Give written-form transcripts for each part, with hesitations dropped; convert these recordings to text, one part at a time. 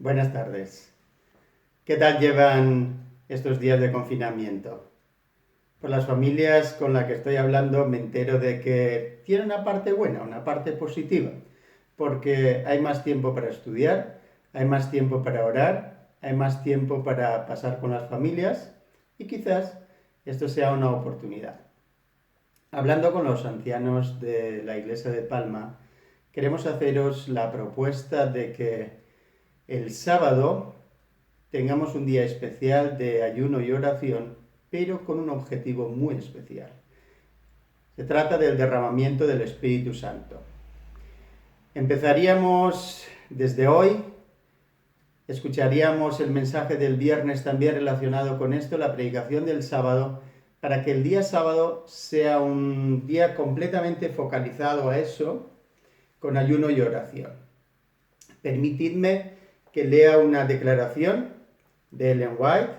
Buenas tardes. ¿Qué tal llevan estos días de confinamiento? Por las familias con las que estoy hablando me entero de que tiene una parte buena, una parte positiva, porque hay más tiempo para estudiar, hay más tiempo para orar, hay más tiempo para pasar con las familias y quizás esto sea una oportunidad. Hablando con los ancianos de la iglesia de Palma, queremos haceros la propuesta de que el sábado tengamos un día especial de ayuno y oración, pero con un objetivo muy especial. Se trata del derramamiento del Espíritu Santo. Empezaríamos desde hoy, escucharíamos el mensaje del viernes también relacionado con esto, la predicación del sábado, para que el día sábado sea un día completamente focalizado a eso, con ayuno y oración. Permitidme que lea una declaración de Ellen White,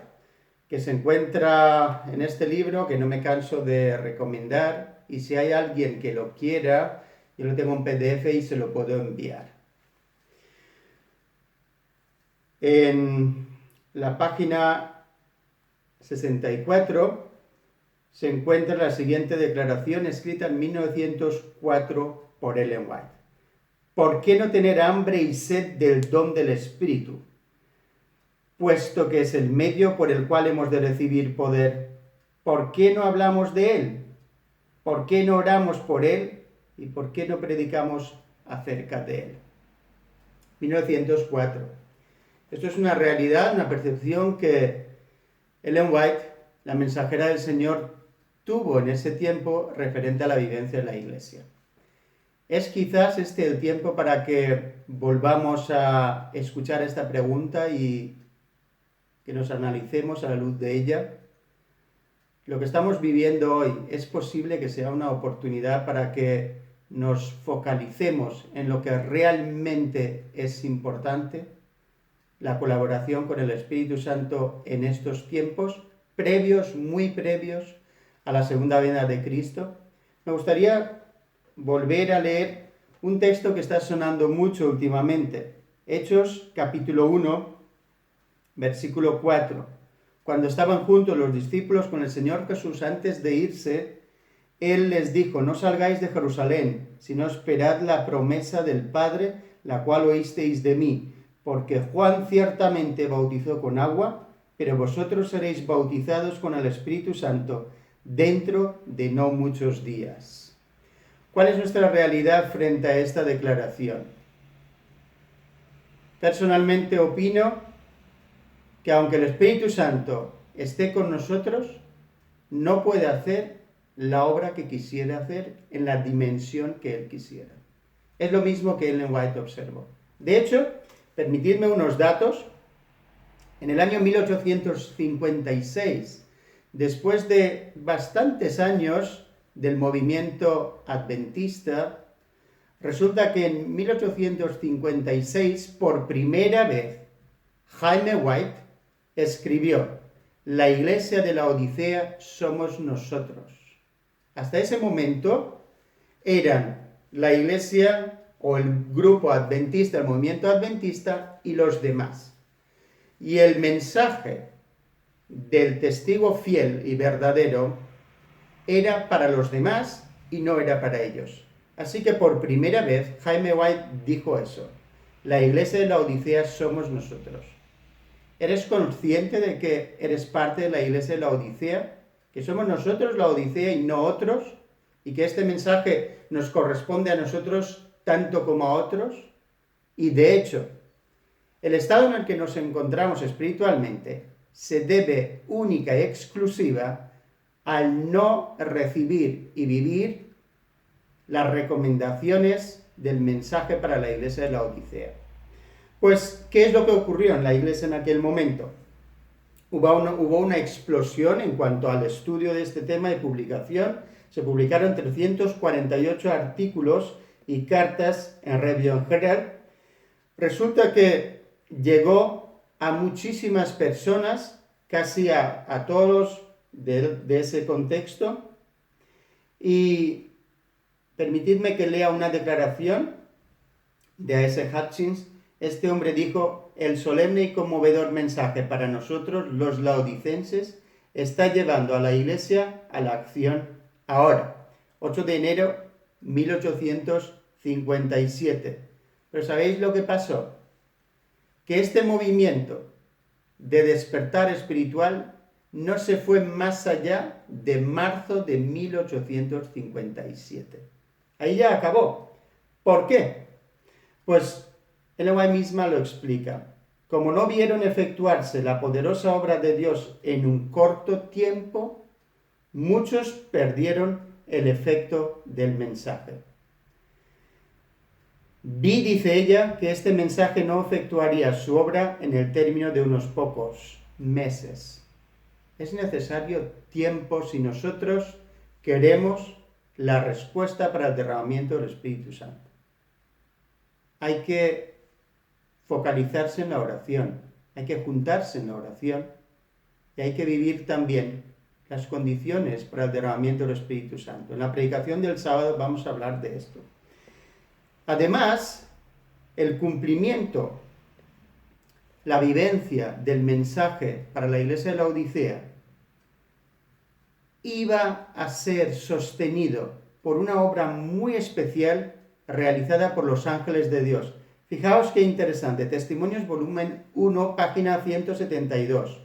que se encuentra en este libro, que no me canso de recomendar, y si hay alguien que lo quiera, yo lo tengo en PDF y se lo puedo enviar. En la página 64 se encuentra la siguiente declaración escrita en 1904 por Ellen White. ¿Por qué no tener hambre y sed del don del Espíritu? Puesto que es el medio por el cual hemos de recibir poder, ¿por qué no hablamos de él? ¿Por qué no oramos por él? ¿Y por qué no predicamos acerca de él? 1904. Esto es una realidad, una percepción que Ellen White, la mensajera del Señor, tuvo en ese tiempo referente a la vivencia de la Iglesia. ¿Es quizás este el tiempo para que volvamos a escuchar esta pregunta y que nos analicemos a la luz de ella? Lo que estamos viviendo hoy, ¿es posible que sea una oportunidad para que nos focalicemos en lo que realmente es importante? La colaboración con el Espíritu Santo en estos tiempos, previos, muy previos a la segunda venida de Cristo. Me gustaría volver a leer un texto que está sonando mucho últimamente. Hechos, capítulo 1, versículo 4. Cuando estaban juntos los discípulos con el Señor Jesús antes de irse, Él les dijo, no salgáis de Jerusalén, sino esperad la promesa del Padre, la cual oísteis de mí, porque Juan ciertamente bautizó con agua, pero vosotros seréis bautizados con el Espíritu Santo dentro de no muchos días. ¿Cuál es nuestra realidad frente a esta declaración? Personalmente opino que aunque el Espíritu Santo esté con nosotros, no puede hacer la obra que quisiera hacer en la dimensión que él quisiera. Es lo mismo que Ellen White observó. De hecho, permitidme unos datos. En el año 1856, después de bastantes años del movimiento adventista, resulta que en 1856, por primera vez, Jaime White escribió, la iglesia de la Odisea somos nosotros. Hasta ese momento eran la iglesia o el grupo adventista, el movimiento adventista y los demás. Y el mensaje del testigo fiel y verdadero era para los demás y no era para ellos. Así que por primera vez Jaime White dijo eso. La iglesia de la Odisea somos nosotros. ¿Eres consciente de que eres parte de la iglesia de la Odisea? Que somos nosotros la Odisea y no otros, y que este mensaje nos corresponde a nosotros tanto como a otros. Y de hecho, el estado en el que nos encontramos espiritualmente se debe única y exclusiva al no recibir y vivir las recomendaciones del mensaje para la iglesia de la Odisea. Pues, ¿qué es lo que ocurrió en la iglesia en aquel momento? Hubo una explosión en cuanto al estudio de este tema y publicación. Se publicaron 348 artículos y cartas en Review Herald. Resulta que llegó a muchísimas personas, casi a todos de ese contexto. Y permitidme que lea una declaración de A.S. Hutchins. este hombre dijo: el solemne y conmovedor mensaje para nosotros, los laodicenses, está llevando a la Iglesia a la acción ahora. 8 de enero 1857. Pero ¿sabéis lo que pasó? Que este movimiento de despertar espiritual no se fue más allá de marzo de 1857. Ahí ya acabó. ¿Por qué? Pues Ellen White misma lo explica. Como no vieron efectuarse la poderosa obra de Dios en un corto tiempo, muchos perdieron el efecto del mensaje. Vi, dice ella, que este mensaje no efectuaría su obra en el término de unos pocos meses. Es necesario tiempo si nosotros queremos la respuesta para el derramamiento del Espíritu Santo. Hay que focalizarse en la oración, hay que juntarse en la oración y hay que vivir también las condiciones para el derramamiento del Espíritu Santo. En la predicación del sábado vamos a hablar de esto. Además, el cumplimiento, la vivencia del mensaje para la iglesia de la Odisea iba a ser sostenido por una obra muy especial realizada por los ángeles de Dios. Fijaos qué interesante, Testimonios volumen 1, página 172.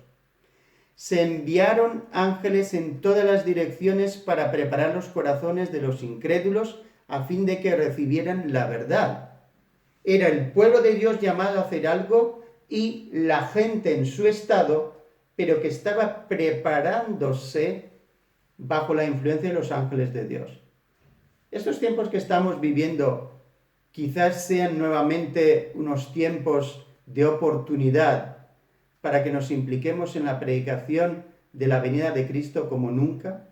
Se enviaron ángeles en todas las direcciones para preparar los corazones de los incrédulos a fin de que recibieran la verdad. Era el pueblo de Dios llamado a hacer algo y la gente en su estado, pero que estaba preparándose bajo la influencia de los ángeles de Dios. Estos tiempos que estamos viviendo quizás sean nuevamente unos tiempos de oportunidad para que nos impliquemos en la predicación de la venida de Cristo como nunca.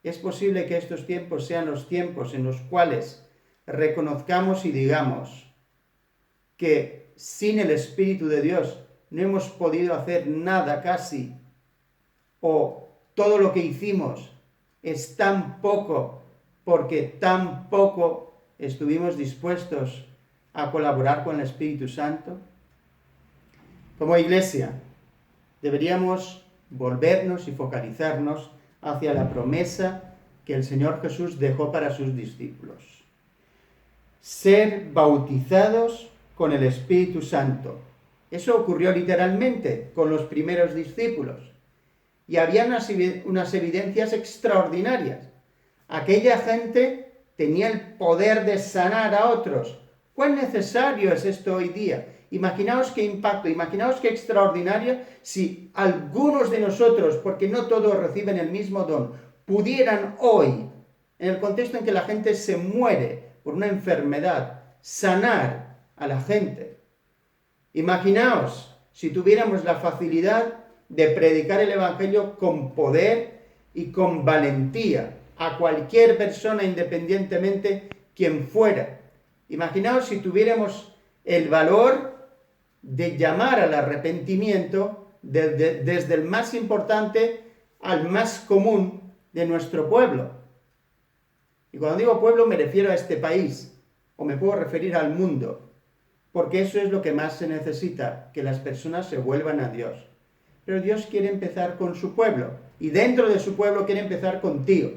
Es posible que estos tiempos sean los tiempos en los cuales reconozcamos y digamos que sin el Espíritu de Dios no hemos podido hacer nada casi, o todo lo que hicimos es tan poco porque tan poco estuvimos dispuestos a colaborar con el Espíritu Santo. Como iglesia, deberíamos volvernos y focalizarnos hacia la promesa que el Señor Jesús dejó para sus discípulos. Ser bautizados con el Espíritu Santo. Eso ocurrió literalmente con los primeros discípulos. Y había unas evidencias extraordinarias. Aquella gente tenía el poder de sanar a otros. ¿Cuán necesario es esto hoy día? Imaginaos qué impacto, imaginaos qué extraordinario si algunos de nosotros, porque no todos reciben el mismo don, pudieran hoy, en el contexto en que la gente se muere por una enfermedad, sanar a la gente. Imaginaos si tuviéramos la facilidad de predicar el Evangelio con poder y con valentía a cualquier persona, independientemente quien fuera. Imaginaos si tuviéramos el valor de llamar al arrepentimiento desde el más importante al más común de nuestro pueblo. Y cuando digo pueblo me refiero a este país, o me puedo referir al mundo, porque eso es lo que más se necesita, que las personas se vuelvan a Dios. Pero Dios quiere empezar con su pueblo, y dentro de su pueblo quiere empezar contigo.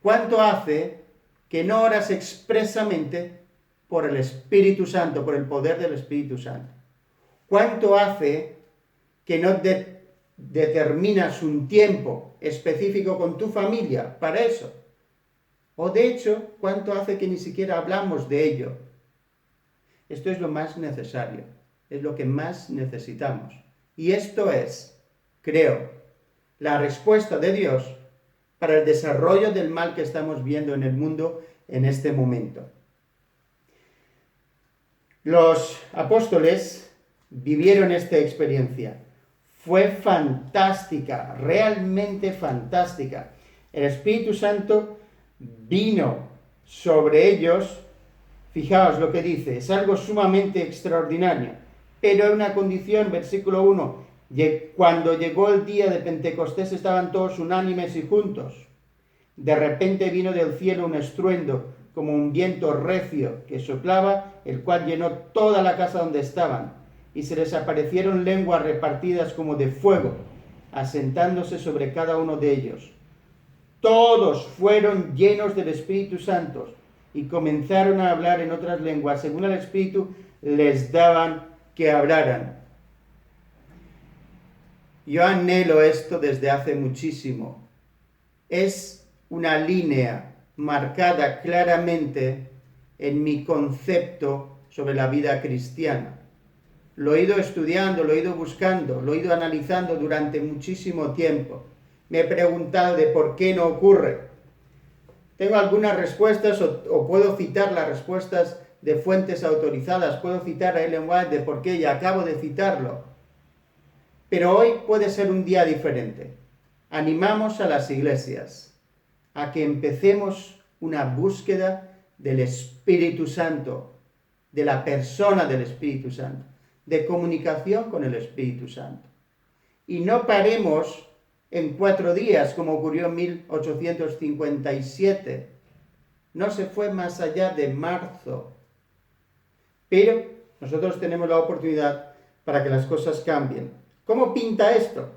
¿Cuánto hace que no oras expresamente por el Espíritu Santo, por el poder del Espíritu Santo? ¿Cuánto hace que no determinas un tiempo específico con tu familia para eso? O de hecho, ¿cuánto hace que ni siquiera hablamos de ello? Esto es lo más necesario, es lo que más necesitamos. Y esto es, creo, la respuesta de Dios para el desarrollo del mal que estamos viendo en el mundo en este momento. Los apóstoles vivieron esta experiencia. Fue fantástica, realmente fantástica. El Espíritu Santo vino sobre ellos. Fijaos lo que dice, es algo sumamente extraordinario. Pero hay una condición, versículo 1, cuando llegó el día de Pentecostés estaban todos unánimes y juntos. De repente vino del cielo un estruendo, como un viento recio que soplaba, el cual llenó toda la casa donde estaban, y se les aparecieron lenguas repartidas como de fuego, asentándose sobre cada uno de ellos. Todos fueron llenos del Espíritu Santo y comenzaron a hablar en otras lenguas, según el Espíritu les daban que hablaran. Yo anhelo esto desde hace muchísimo. Es una línea marcada claramente en mi concepto sobre la vida cristiana. Lo he ido estudiando, lo he ido buscando, lo he ido analizando durante muchísimo tiempo. Me he preguntado de por qué no ocurre. Tengo algunas respuestas o puedo citar las respuestas de fuentes autorizadas, puedo citar a Ellen White de por qué y acabo de citarlo. Pero hoy puede ser un día diferente. Animamos a las iglesias a que empecemos una búsqueda del Espíritu Santo, de la persona del Espíritu Santo, de comunicación con el Espíritu Santo. Y no paremos en 4 días, como ocurrió en 1857. No se fue más allá de marzo. Pero nosotros tenemos la oportunidad para que las cosas cambien. ¿Cómo pinta esto?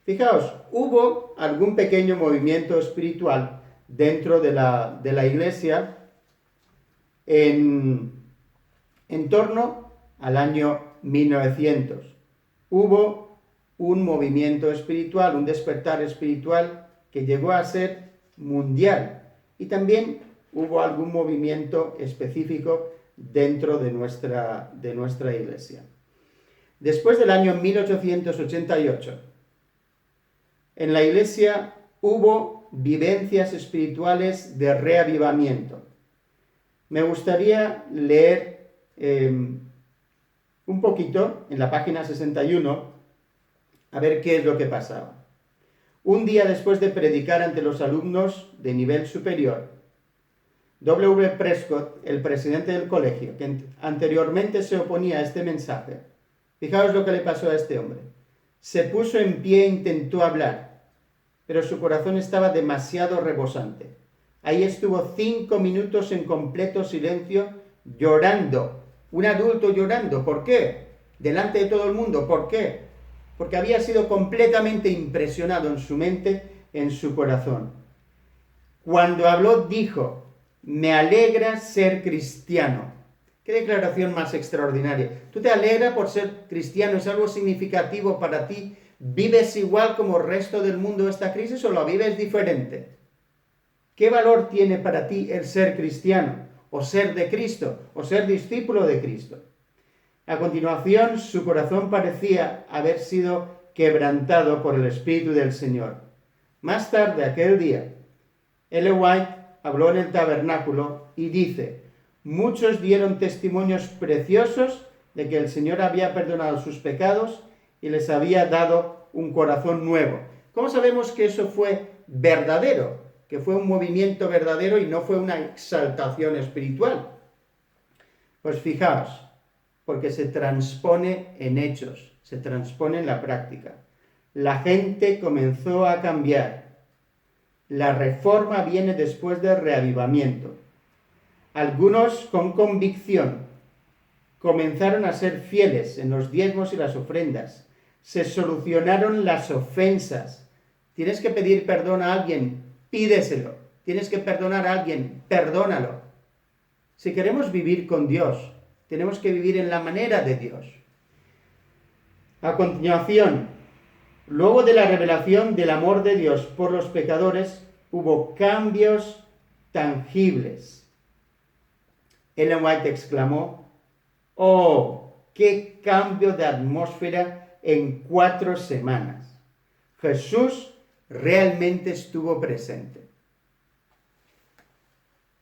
Fijaos, hubo algún pequeño movimiento espiritual dentro de la iglesia en torno al año 1900. Hubo un movimiento espiritual, un despertar espiritual que llegó a ser mundial. Y también hubo algún movimiento específico dentro de nuestra iglesia. Después del año 1888, en la iglesia hubo vivencias espirituales de reavivamiento. Me gustaría leer un poquito en la página 61, a ver qué es lo que pasaba. Un día después de predicar ante los alumnos de nivel superior, W. Prescott, el presidente del colegio, que anteriormente se oponía a este mensaje, fijaos lo que le pasó a este hombre. Se puso en pie e intentó hablar, pero su corazón estaba demasiado rebosante. Ahí estuvo 5 minutos en completo silencio, llorando. Un adulto llorando. ¿Por qué? Delante de todo el mundo. ¿Por qué? Porque había sido completamente impresionado en su mente, en su corazón. Cuando habló, dijo: me alegra ser cristiano. Qué declaración más extraordinaria. ¿Tú te alegras por ser cristiano? ¿Es algo significativo para ti? ¿Vives igual como el resto del mundo esta crisis o lo vives diferente? ¿Qué valor tiene para ti el ser cristiano? ¿O ser de Cristo? ¿O ser discípulo de Cristo? A continuación, su corazón parecía haber sido quebrantado por el Espíritu del Señor. Más tarde, aquel día, Ellen White habló en el tabernáculo y dice: muchos dieron testimonios preciosos de que el Señor había perdonado sus pecados y les había dado un corazón nuevo. ¿Cómo sabemos que eso fue verdadero? Que fue un movimiento verdadero y no fue una exaltación espiritual. Pues fijaos, porque se transpone en hechos, se transpone en la práctica. La gente comenzó a cambiar. La reforma viene después del reavivamiento. Algunos con convicción comenzaron a ser fieles en los diezmos y las ofrendas. Se solucionaron las ofensas. Tienes que pedir perdón a alguien, pídeselo. Tienes que perdonar a alguien, perdónalo. Si queremos vivir con Dios, tenemos que vivir en la manera de Dios. A continuación, luego de la revelación del amor de Dios por los pecadores, hubo cambios tangibles. Ellen White exclamó: ¡oh, qué cambio de atmósfera en 4 semanas! Jesús realmente estuvo presente.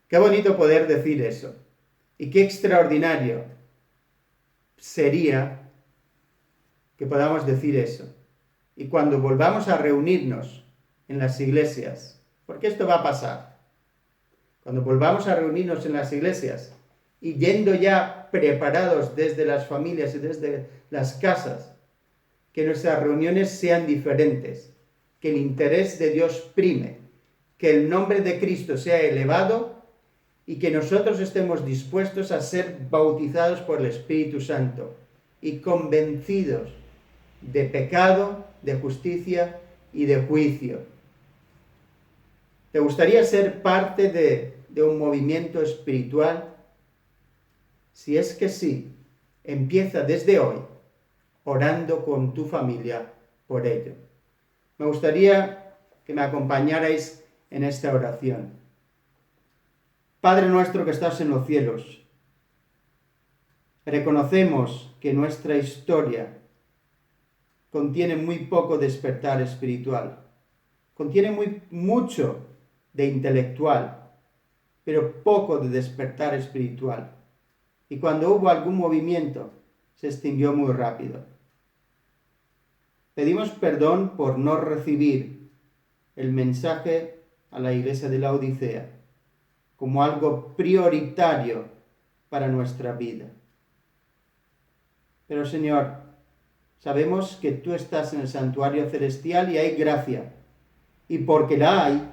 Qué bonito poder decir eso. Y qué extraordinario sería que podamos decir eso. Y cuando volvamos a reunirnos en las iglesias, porque esto va a pasar, cuando volvamos a reunirnos en las iglesias y yendo ya preparados desde las familias y desde las casas, que nuestras reuniones sean diferentes, que el interés de Dios prime, que el nombre de Cristo sea elevado y que nosotros estemos dispuestos a ser bautizados por el Espíritu Santo y convencidos de pecado, de justicia y de juicio. ¿Te gustaría ser parte de un movimiento espiritual? Si es que sí, empieza desde hoy orando con tu familia por ello. Me gustaría que me acompañarais en esta oración. Padre nuestro que estás en los cielos, reconocemos que nuestra historia contiene muy poco despertar espiritual, contiene mucho de intelectual, pero poco de despertar espiritual. Y cuando hubo algún movimiento, se extinguió muy rápido. Pedimos perdón por no recibir el mensaje a la iglesia de la Odisea como algo prioritario para nuestra vida. Pero Señor, sabemos que tú estás en el santuario celestial y hay gracia. Y porque la hay,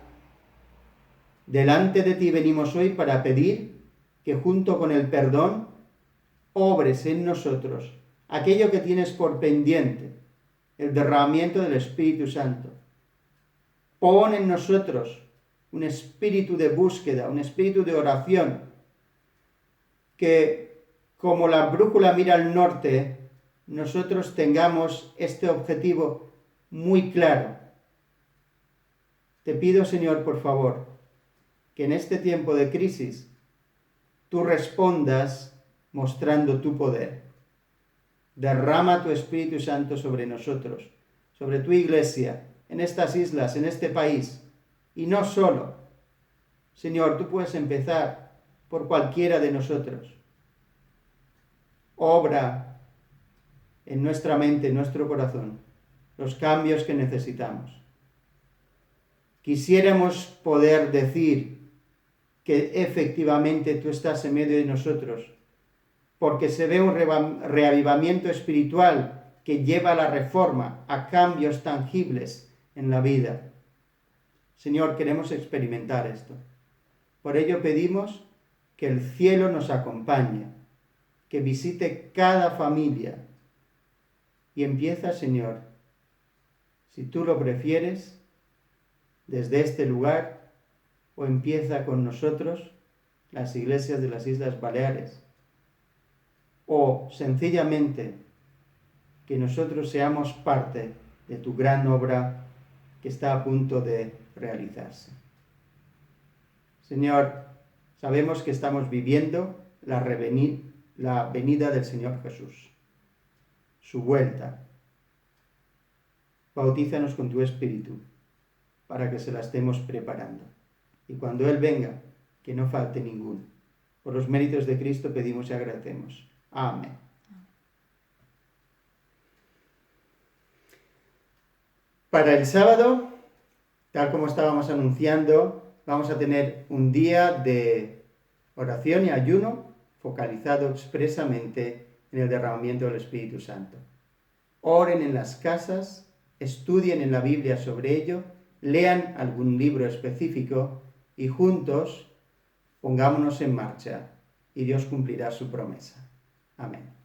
delante de ti venimos hoy para pedir que junto con el perdón obres en nosotros aquello que tienes por pendiente, el derramamiento del Espíritu Santo. Pon en nosotros un espíritu de búsqueda, un espíritu de oración, que como la brújula mira al norte, nosotros tengamos este objetivo muy claro. Te pido, Señor, por favor, que en este tiempo de crisis tú respondas mostrando tu poder. Derrama tu Espíritu Santo sobre nosotros, sobre tu iglesia, en estas islas, en este país. Y no solo. Señor, tú puedes empezar por cualquiera de nosotros. Obra en nuestra mente, en nuestro corazón, los cambios que necesitamos. Quisiéramos poder decir que efectivamente tú estás en medio de nosotros, porque se ve un reavivamiento espiritual que lleva a la reforma, a cambios tangibles en la vida. Señor, queremos experimentar esto. Por ello pedimos que el cielo nos acompañe, que visite cada familia. Y empieza, Señor, si tú lo prefieres, desde este lugar, o empieza con nosotros, las iglesias de las Islas Baleares, o sencillamente que nosotros seamos parte de tu gran obra que está a punto de realizarse. Señor, sabemos que estamos viviendo la venida del Señor Jesús, su vuelta. Bautízanos con tu Espíritu para que se la estemos preparando. Y cuando Él venga, que no falte ninguno. Por los méritos de Cristo pedimos y agradecemos. Amén. Para el sábado, tal como estábamos anunciando, vamos a tener un día de oración y ayuno focalizado expresamente en el derramamiento del Espíritu Santo. Oren en las casas, estudien en la Biblia sobre ello, lean algún libro específico y juntos pongámonos en marcha y Dios cumplirá su promesa. Amén.